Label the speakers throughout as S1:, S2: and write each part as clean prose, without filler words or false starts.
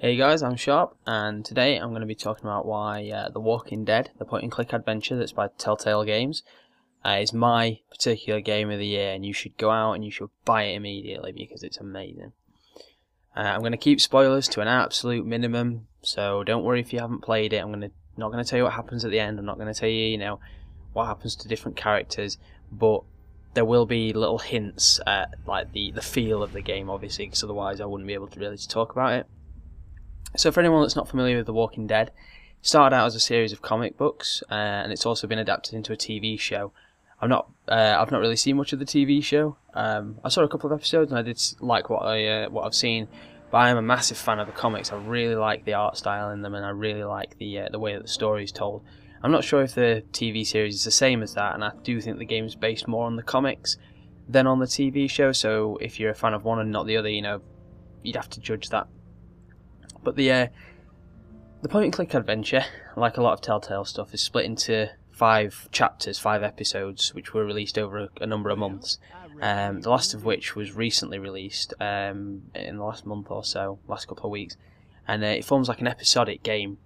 S1: Hey guys, I'm Sharpe, and today I'm going to be talking about why The Walking Dead, the point-and-click adventure that's by Telltale Games, is my particular game of the year, and you should go out and you should buy it immediately because it's amazing. I'm going to keep spoilers to an absolute minimum, so don't worry if you haven't played it. Not going to tell you what happens at the end. I'm not going to tell you, what happens to different characters, but there will be little hints at like the feel of the game, obviously, because otherwise I wouldn't be able to really talk about it. So for anyone that's not familiar with The Walking Dead, it started out as a series of comic books, and it's also been adapted into a TV show. I've not really seen much of the TV show. I saw a couple of episodes and I did like what I've seen, but I am a massive fan of the comics. I really like the art style in them, and I really like the way that the story is told. I'm not sure if the TV series is the same as that, and I do think the game is based more on the comics than on the TV show. So if you're a fan of one and not the other, you'd have to judge that. But the point-and-click adventure, like a lot of Telltale stuff, is split into 5 chapters, 5 episodes, which were released over a number of months. The last of which was recently released in the last month or so, last couple of weeks. And it forms like an episodic game,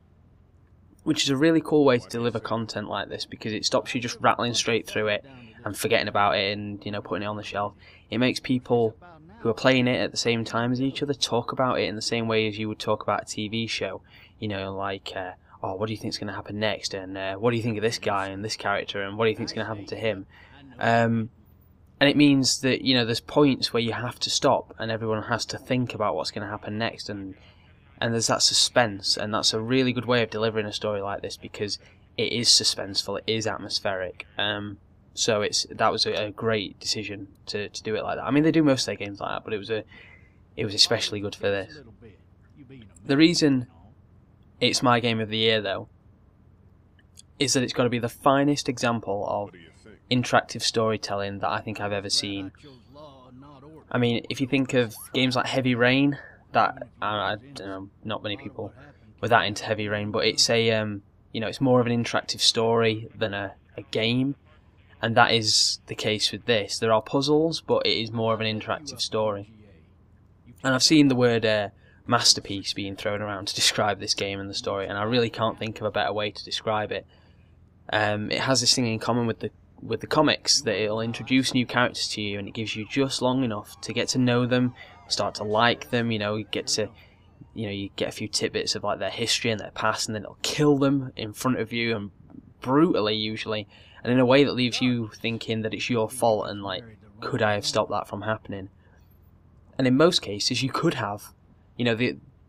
S1: which is a really cool way to deliver content like this, because it stops you just rattling straight through it and forgetting about it and putting it on the shelf. It makes people who are playing it at the same time as each other talk about it in the same way as you would talk about a TV show. Oh, what do you think is going to happen next? And what do you think of this guy and this character? And what do you think is going to happen to him? And it means that, there's points where you have to stop and everyone has to think about what's going to happen next. And there's that suspense. And that's a really good way of delivering a story like this, because it is suspenseful, it is atmospheric. So that was a great decision to do it like that. I mean, they do most of their games like that, but it was especially good for this. The reason it's my game of the year, though, is that it's got to be the finest example of interactive storytelling that I think I've ever seen. I mean, if you think of games like Heavy Rain, that I don't know, not many people were that into Heavy Rain, but it's it's more of an interactive story than a game. And that is the case with this. There are puzzles, but it is more of an interactive story. And I've seen the word masterpiece being thrown around to describe this game and the story, and I really can't think of a better way to describe it. It has this thing in common with the comics, that it'll introduce new characters to you, and it gives you just long enough to get to know them, start to like them. You get a few tidbits of like their history and their past, and then it'll kill them in front of you, and brutally usually. And in a way that leaves you thinking that it's your fault and could I have stopped that from happening? And in most cases you could have.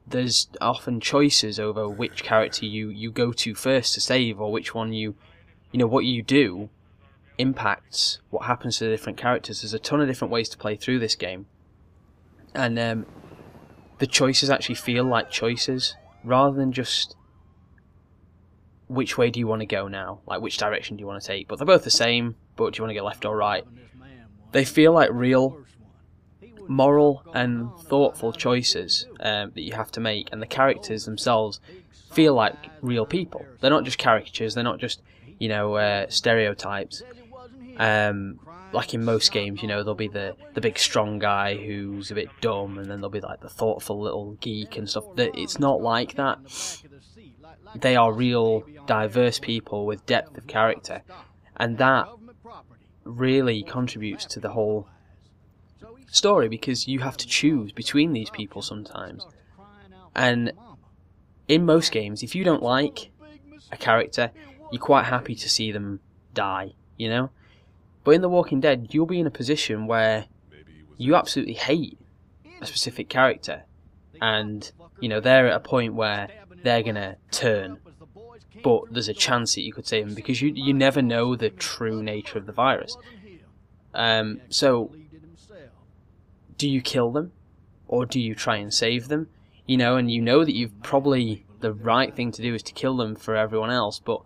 S1: There's often choices over which character you go to first to save, or which one what you do impacts what happens to the different characters. There's a ton of different ways to play through this game. And the choices actually feel like choices, rather than just which way do you want to go now? Like, which direction do you want to take? But they're both the same, but do you want to go left or right? They feel like real, moral and thoughtful choices that you have to make, and the characters themselves feel like real people. They're not just caricatures, they're not just, stereotypes. Like in most games, there'll be the big strong guy who's a bit dumb, and then there'll be like the thoughtful little geek and stuff. It's not like that. They are real, diverse people with depth of character, and that really contributes to the whole story, because you have to choose between these people sometimes. And in most games, if you don't like a character, you're quite happy to see them die, But in The Walking Dead, you'll be in a position where you absolutely hate a specific character, and they're at a point where they're gonna turn, but there's a chance that you could save them, because you never know the true nature of the virus. So do you kill them, or do you try and save them? And that you've probably, the right thing to do is to kill them for everyone else, but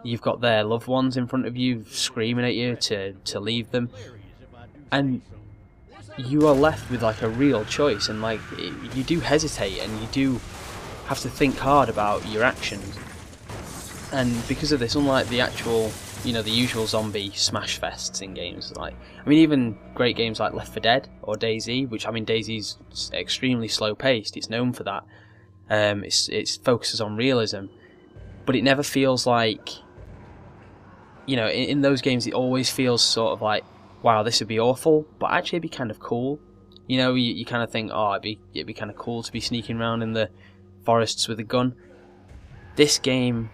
S1: you've got their loved ones in front of you screaming at you to leave them, and you are left with a real choice, and you do hesitate, and you do have to think hard about your actions. And because of this, unlike the actual, the usual zombie smash fests in games, even great games like Left 4 Dead or DayZ, which DayZ's extremely slow paced, it's known for that. It focuses on realism, but it never feels like, you know, in those games it always feels sort of like, wow, this would be awful, but actually it'd be kind of cool. You know, you kind of think, oh, it'd be kind of cool to be sneaking around in the forests with a gun. This game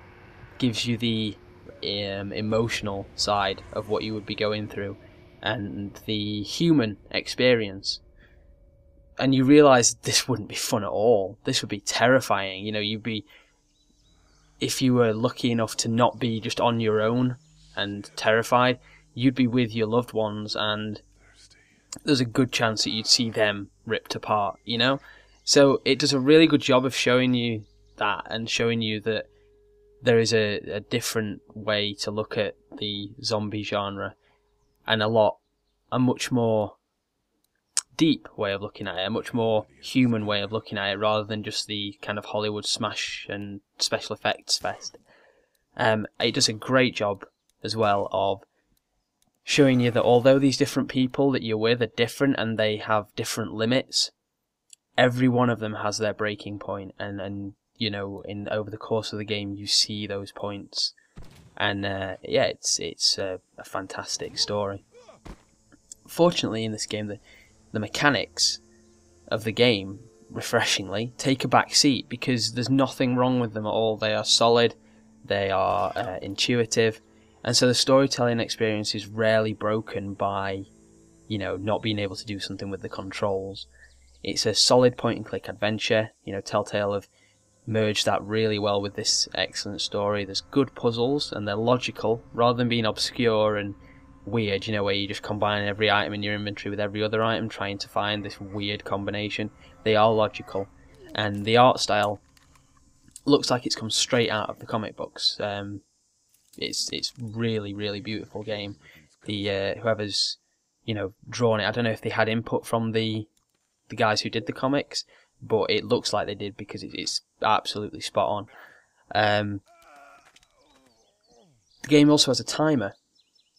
S1: gives you the emotional side of what you would be going through and the human experience. And you realise this wouldn't be fun at all. This would be terrifying. You know, if you were lucky enough to not be just on your own and terrified, you'd be with your loved ones, and there's a good chance that you'd see them ripped apart, you know? So it does a really good job of showing you that, and showing you that there is a different way to look at the zombie genre, and a much more deep way of looking at it, a much more human way of looking at it, rather than just the kind of Hollywood smash and special effects fest. It does a great job as well of showing you that although these different people that you're with are different and they have different limits, every one of them has their breaking point, and you know, over the course of the game you see those points, and yeah, it's a fantastic story. Fortunately, in this game, the mechanics of the game, refreshingly, take a back seat because there's nothing wrong with them at all. They are solid, they are intuitive, and so the storytelling experience is rarely broken by, you know, not being able to do something with the controls. It's a solid point-and-click adventure. You know, Telltale have merged that really well with this excellent story. There's good puzzles, and they're logical, rather than being obscure and weird, you know, where you just combine every item in your inventory with every other item trying to find this weird combination. They are logical, and the art style looks like it's come straight out of the comic books. It's really, really beautiful game. The whoever's, you know, drawn it, I don't know if they had input from the guys who did the comics, but it looks like they did because it's absolutely spot on. The game also has a timer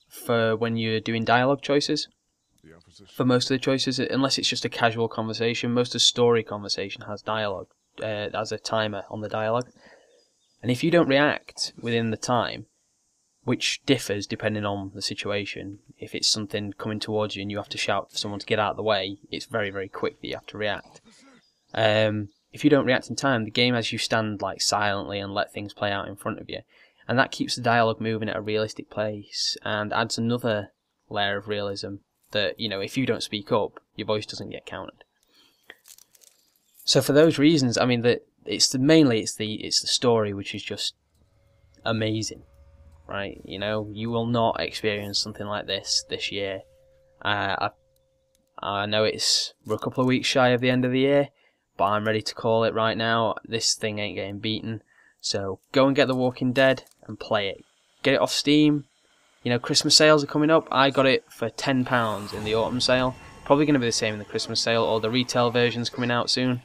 S1: for when you're doing dialogue choices. For most of the choices, unless it's just a casual conversation, most of the story conversation has dialogue, has a timer on the dialogue. And if you don't react within the time, which differs depending on the situation, if it's something coming towards you and you have to shout for someone to get out of the way, it's very, very quick that you have to react. If you don't react in time, the game has you stand like silently and let things play out in front of you. And that keeps the dialogue moving at a realistic pace and adds another layer of realism that, you know, if you don't speak up, your voice doesn't get counted. So for those reasons, I mean, it's the story which is just amazing, right? You know, you will not experience something like this year. I know we're a couple of weeks shy of the end of the year, but I'm ready to call it right now. This thing ain't getting beaten. So go and get The Walking Dead and play it. Get it off Steam. You know, Christmas sales are coming up. I got it for £10 in the autumn sale. Probably going to be the same in the Christmas sale, or the retail version's coming out soon.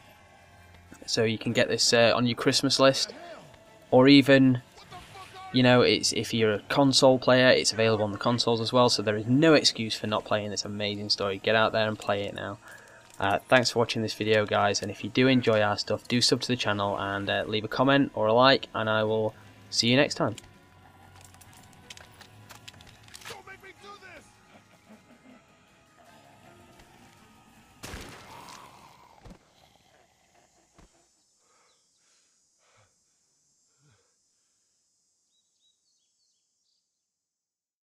S1: So you can get this on your Christmas list. Or even, you know, if you're a console player, it's available on the consoles as well. So there is no excuse for not playing this amazing story. Get out there and play it now. Thanks for watching this video, guys, and if you do enjoy our stuff, do sub to the channel and leave a comment or a like, and I will see you next time.